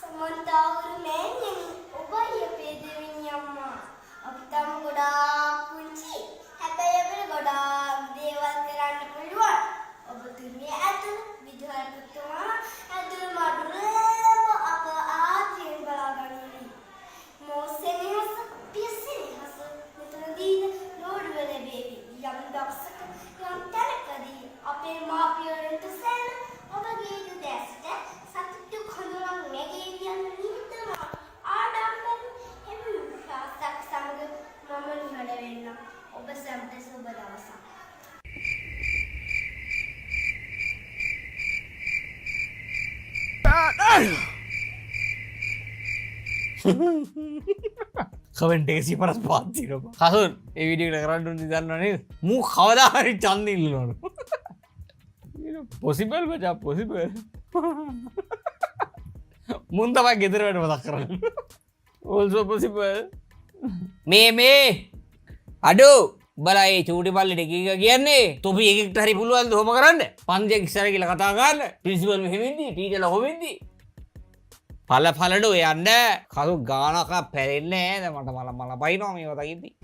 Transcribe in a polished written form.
Sementara menyanyi, ubah pedenya amma. Abtam godak kunci, හැබැයි අපිට ගොඩාක් දේවල් කරන්න පුළුවන්. ඔබතුමිය ඇතුළු විදුහල් පුතුමා ඇතුළු මඩුලේම අප ආදීන් බලා ගනිමු. මොසෙනිහස පියසෙනිහස මෙතනදී ලෝඩ් වෙල බේබි යම් දවසක යම් තැනකදී අපේ මාපියන්ට සෑම ඔබගේ දැසට සතුටු කඳුලක් නැගේ කියන නිමිතම ආඩම්බර එම් ශාසක සමග මම නිහඬ වෙන්න. ඔබ සැමට සුබ දවසක්. කමෙන්ට් එක 105 තියෙනවා. කසුන් ඒ වීඩියෝ එක කරන්න උන්දි දන්නවනේ. මූ කවදා හරි ඡන්ද ඉල්ලනවලු. possible බජා possible. මුන් තමයි ගෙදර වැඩ මතක් කරන්නේ. also possible. මේ අඩෝ බලා ඒ චූටි පල්ලෙට එක එක කියන්නේ තොපි එකෙක්ට හරි පුළුවන් ද ඔහොම කරන්න? පන්තියක් ඉස්සර කියලා කතා කරන්න. ප්‍රින්සිපල් මෙහෙම ඉඳී ටීචර්ලා ඔහොම ඉඳී. පලඩෝ යන්න කසු ගානක පැරෙන්නේ නෑ. මට මල බයිනවා මේවා තකින්දී.